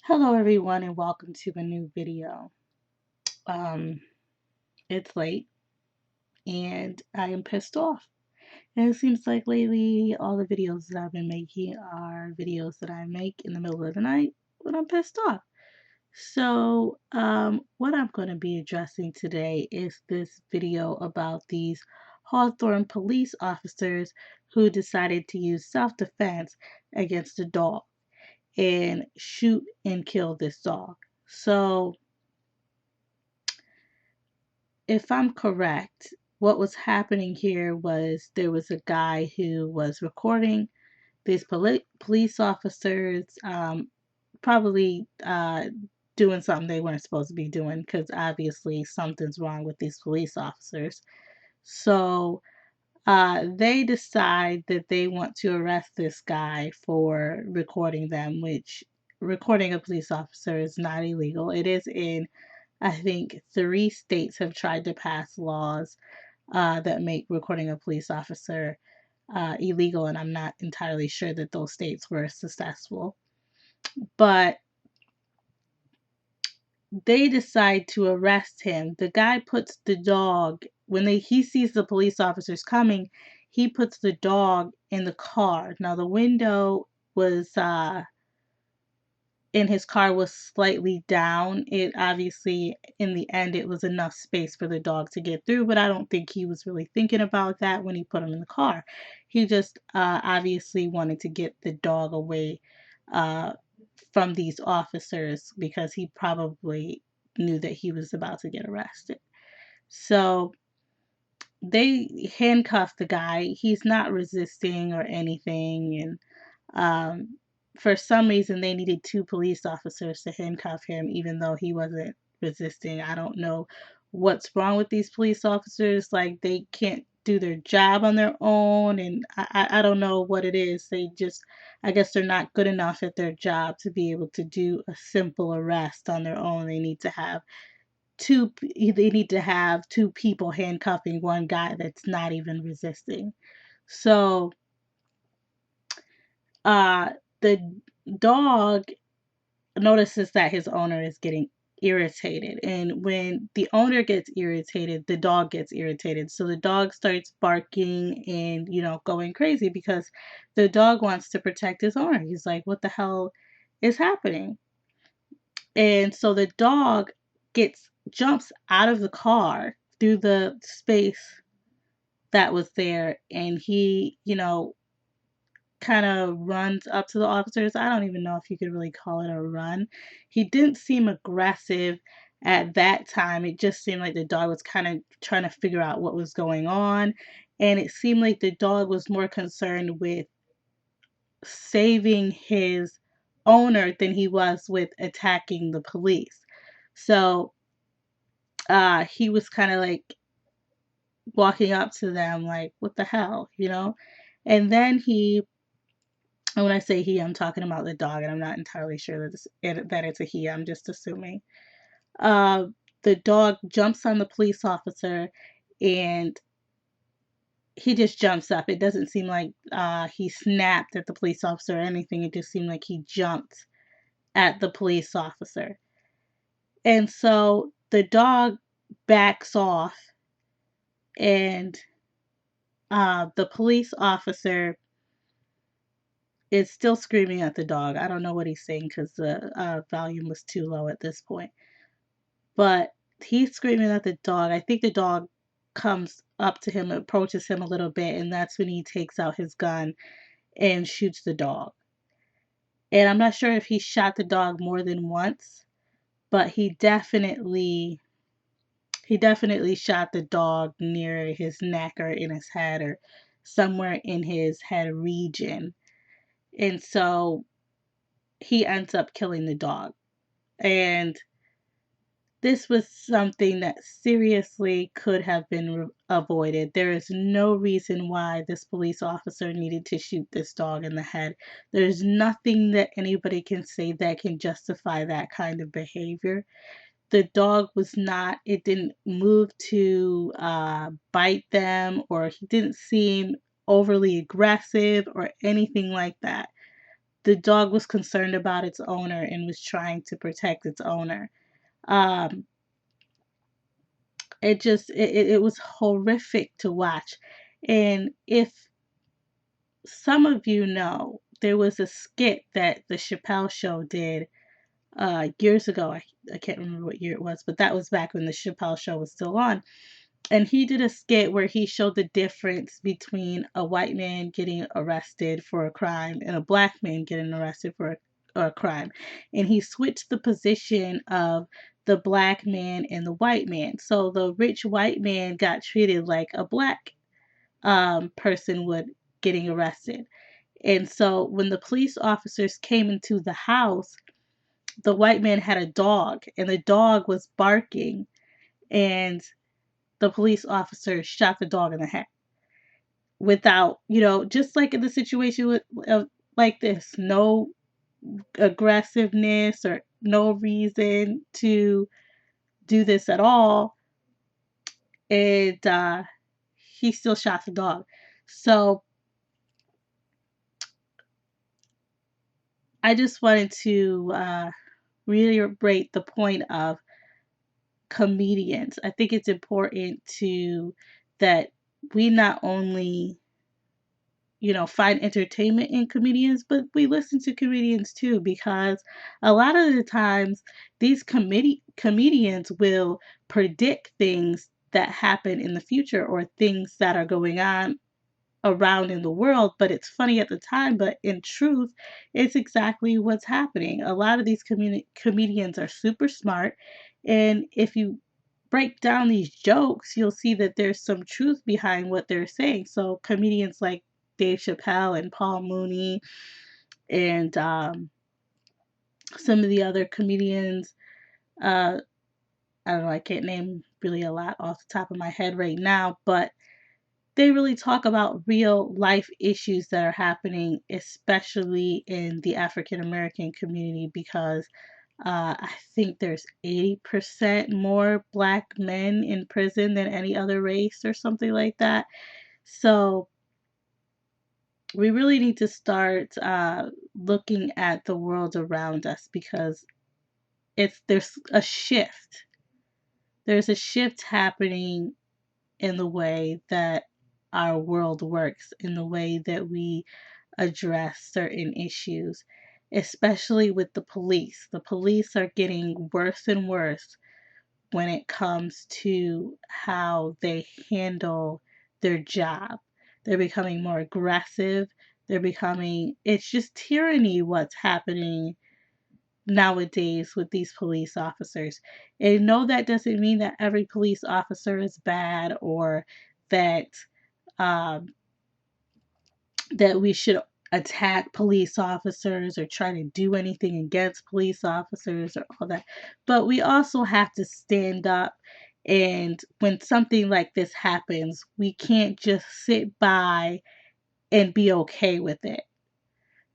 Hello everyone and welcome to a new video. Um, it's late and I am pissed off. And it seems like lately all the videos that I've been making are videos that I make in the middle of the night when I'm pissed off. So, what I'm going to be addressing today is this video about these Hawthorne police officers who decided to use self-defense against a dog and shoot and kill this dog. So, if I'm correct, what was happening here was there was a guy who was recording these police officers, probably doing something they weren't supposed to be doing because obviously something's wrong with these police officers. So they decide that they want to arrest this guy for recording them, which recording a police officer is not illegal. It is in, I think, 3 states have tried to pass laws that make recording a police officer illegal, and I'm not entirely sure that those states were successful. But they decide to arrest him. The guy puts the dog, when he sees the police officers coming, he puts the dog in the car. Now, the window was in his car was slightly down. It obviously, in the end, it was enough space for the dog to get through, but I don't think he was really thinking about that when he put him in the car. He just obviously wanted to get the dog away uh, from these officers because he probably knew that he was about to get arrested. So they handcuff the guy. He's not resisting or anything, and for some reason they needed 2 police officers to handcuff him, even though he wasn't resisting. I don't know what's wrong with these police officers. Like, they can't do their job on their own, and I don't know what it is. They just, I guess they're not good enough at their job to be able to do a simple arrest on their own. They need to have two people handcuffing one guy that's not even resisting. So uh the dog notices that his owner is getting irritated, and when the owner gets irritated, the dog gets irritated. So the dog starts barking and, going crazy because the dog wants to protect his owner. He's like, what the hell is happening? And so the dog jumps out of the car through the space that was there, and he, kind of runs up to the officers. I don't even know if you could really call it a run. He didn't seem aggressive at that time. It just seemed like the dog was kind of trying to figure out what was going on, and it seemed like the dog was more concerned with saving his owner than he was with attacking the police. So he was kind of like walking up to them like, what the hell, And then and when I say he, I'm talking about the dog, and I'm not entirely sure that it's a he. I'm just assuming. Uh, the dog jumps on the police officer, and he just jumps up. It doesn't seem like he snapped at the police officer or anything. It just seemed like he jumped at the police officer. And so the dog backs off, and the police officer is still screaming at the dog. I don't know what he's saying because the volume was too low at this point. But he's screaming at the dog. I think the dog comes up to him, approaches him a little bit, and that's when he takes out his gun and shoots the dog. And I'm not sure if he shot the dog more than once, but he definitely shot the dog near his neck or in his head or somewhere in his head region. And so he ends up killing the dog. And this was something that seriously could have been avoided. There is no reason why this police officer needed to shoot this dog in the head. There's nothing that anybody can say that can justify that kind of behavior. The dog it didn't move to bite them, or he didn't seem overly aggressive or anything like that. the dog was concerned about its owner and was trying to protect its owner. Um, it was horrific to watch. And if some of you know, there was a skit that the Chappelle show did years ago. I can't remember what year it was, but that was back when the Chappelle show was still on. And he did a skit where he showed the difference between a white man getting arrested for a crime and a black man getting arrested for a crime. And he switched the position of the black man and the white man. So the rich white man got treated like a black person would getting arrested. And so when the police officers came into the house, the white man had a dog, and the dog was barking, and the police officer shot the dog in the head without, just like in the situation like this, no aggressiveness or no reason to do this at all. And he still shot the dog. So I just wanted to reiterate the point of comedians. I think it's important that we not only find entertainment in comedians, but we listen to comedians too, because a lot of the times these comedians will predict things that happen in the future or things that are going on around in the world, but it's funny at the time, but in truth, it's exactly what's happening. A lot of these comedians are super smart, and if you break down these jokes, you'll see that there's some truth behind what they're saying. So comedians like Dave Chappelle and Paul Mooney and some of the other comedians, uh, I don't know, I can't name really a lot off the top of my head right now, but they really talk about real life issues that are happening, especially in the African American community, because I think there's 80% more black men in prison than any other race or something like that. So we really need to start looking at the world around us, because there's a shift. There's a shift happening in the way that our world works, in the way that we address certain issues, especially with the police. The police are getting worse and worse when it comes to how they handle their job. They're becoming more aggressive. It's just tyranny what's happening nowadays with these police officers. And no, that doesn't mean that every police officer is bad, or that um, that we should attack police officers or try to do anything against police officers or all that. But we also have to stand up, and when something like this happens, we can't just sit by and be okay with it.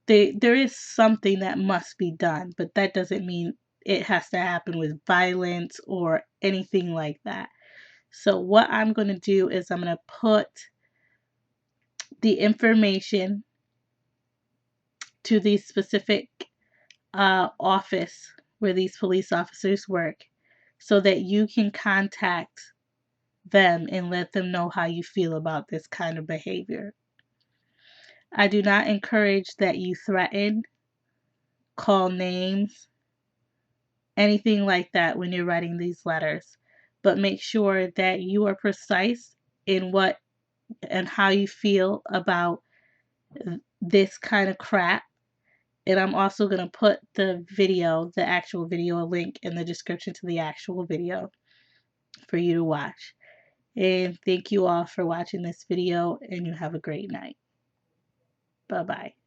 There is something that must be done, but that doesn't mean it has to happen with violence or anything like that. So what I'm going to do is I'm going to put the information to the specific office where these police officers work, so that you can contact them and let them know how you feel about this kind of behavior. I do not encourage that you threaten, call names, anything like that when you're writing these letters, but make sure that you are precise in what and how you feel about this kind of crap. And I'm also going to put the actual video, a link in the description to the actual video for you to watch. And thank you all for watching this video, and you have a great night. Bye-bye.